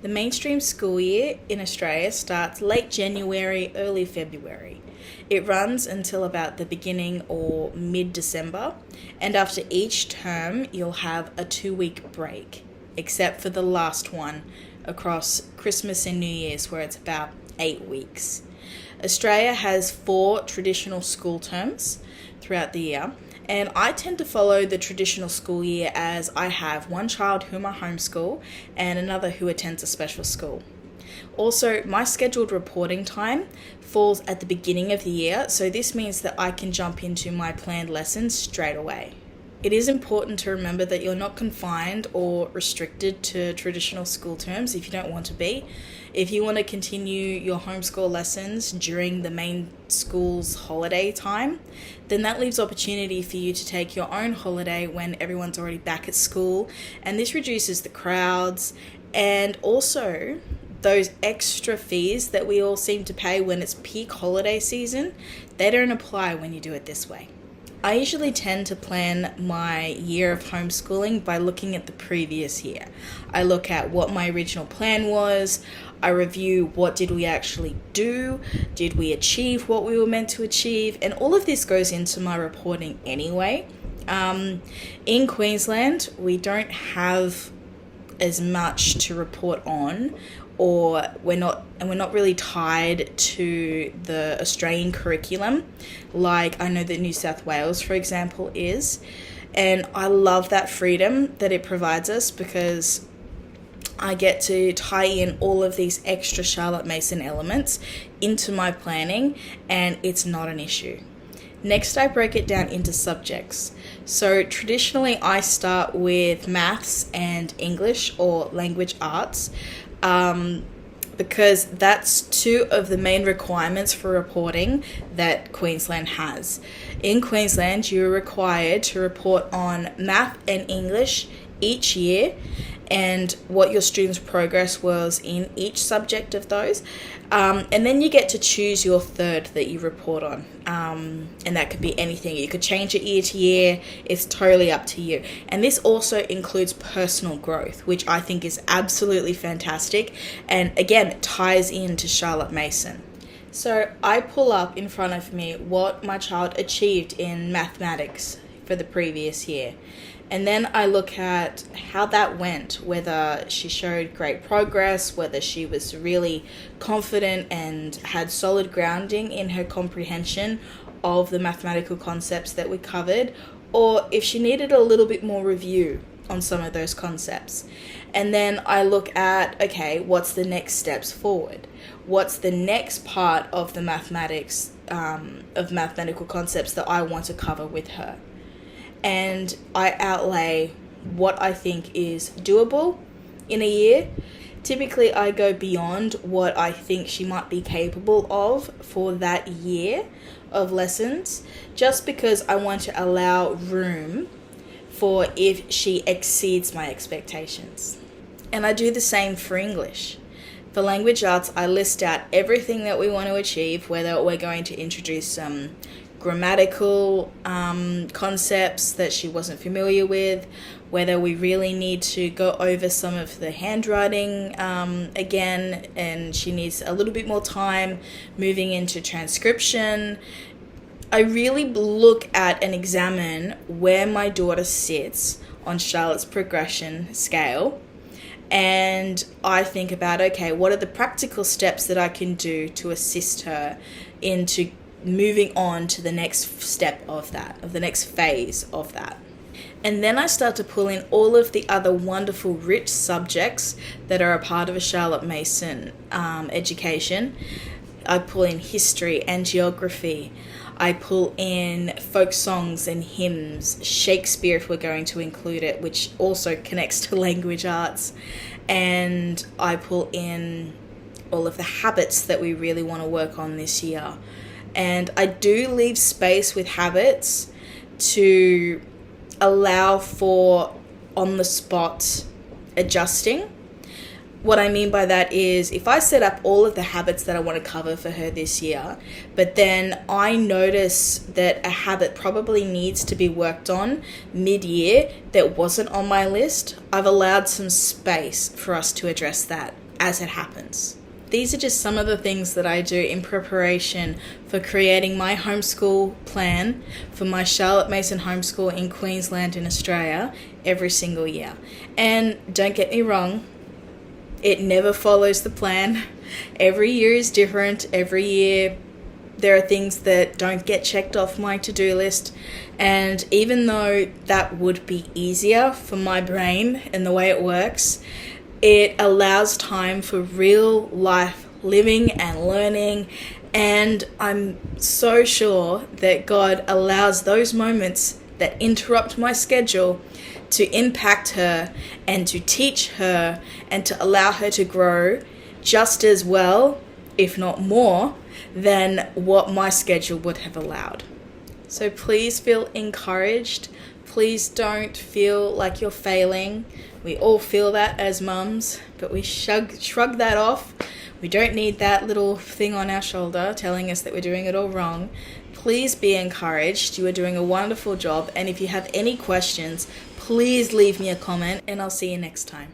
The mainstream school year in Australia starts late January, early February. It runs until about the beginning or mid-December, and after each term you'll have a 2-week break, except for the last one across Christmas and New Year's where it's about 8 weeks. Australia has 4 traditional school terms throughout the year, and I tend to follow the traditional school year as I have one child whom I homeschool and another who attends a special school. Also, my scheduled reporting time falls at the beginning of the year, so this means that I can jump into my planned lessons straight away. It is important to remember that you're not confined or restricted to traditional school terms if you don't want to be. If you want to continue your homeschool lessons during the main school's holiday time, then that leaves opportunity for you to take your own holiday when everyone's already back at school, and this reduces the crowds and also those extra fees that we all seem to pay when it's peak holiday season. They don't apply when you do it this way. I usually tend to plan my year of homeschooling by looking at the previous year. I look at what my original plan was. I review what did we actually do, did we achieve what we were meant to achieve, and all of this goes into my reporting anyway. In Queensland, we don't have as much to report on, or we're not really tied to the Australian curriculum like I know that New South Wales, for example, is. And I love that freedom that it provides us because I get to tie in all of these extra Charlotte Mason elements into my planning, and it's not an issue. Next, I break it down into subjects. So traditionally, I start with maths and English or language arts, because that's 2 of the main requirements for reporting that Queensland has. In Queensland, you're required to report on math and English each year and what your students' progress was in each subject of those. And then you get to choose your third that you report on. And that could be anything. You could change it year to year. It's totally up to you. And this also includes personal growth, which I think is absolutely fantastic. And again, it ties into Charlotte Mason. So I pull up in front of me what my child achieved in mathematics for the previous year. And then I look at how that went, whether she showed great progress, whether she was really confident and had solid grounding in her comprehension of the mathematical concepts that we covered, or if she needed a little bit more review on some of those concepts. And then I look at, okay, what's the next steps forward? What's the next part of the mathematics, of mathematical concepts that I want to cover with her? And I outlay what I think is doable in a year. Typically, I go beyond what I think she might be capable of for that year of lessons, just because I want to allow room for if she exceeds my expectations. And I do the same for English. For language arts, I list out everything that we want to achieve, whether we're going to introduce some grammatical concepts that she wasn't familiar with, whether we really need to go over some of the handwriting again, and she needs a little bit more time moving into transcription. I really look at and examine where my daughter sits on Charlotte's progression scale, and I think about, okay, what are the practical steps that I can do to assist her into moving on to the next step of that, of the next phase of that. And then I start to pull in all of the other wonderful, rich subjects that are a part of a Charlotte Mason education. I pull in history and geography. I pull in folk songs and hymns, Shakespeare if we're going to include it, which also connects to language arts. And I pull in all of the habits that we really want to work on this year. And I do leave space with habits to allow for on-the-spot adjusting. What I mean by that is if I set up all of the habits that I want to cover for her this year, but then I notice that a habit probably needs to be worked on mid-year that wasn't on my list, I've allowed some space for us to address that. as it happens. These are just some of the things that I do in preparation for creating my homeschool plan for my Charlotte Mason homeschool in Queensland in Australia every single year. And don't get me wrong, it never follows the plan. Every year is different. Every year there are things that don't get checked off my to-do list. And even though that would be easier for my brain and the way it works, it allows time for real life living and learning. And I'm so sure that God allows those moments that interrupt my schedule to impact her and to teach her and to allow her to grow just as well, if not more, than what my schedule would have allowed. So please feel encouraged. Please don't feel like you're failing. We all feel that as mums, but we shrug that off. We don't need that little thing on our shoulder telling us that we're doing it all wrong. Please be encouraged. You are doing a wonderful job. And if you have any questions, please leave me a comment and I'll see you next time.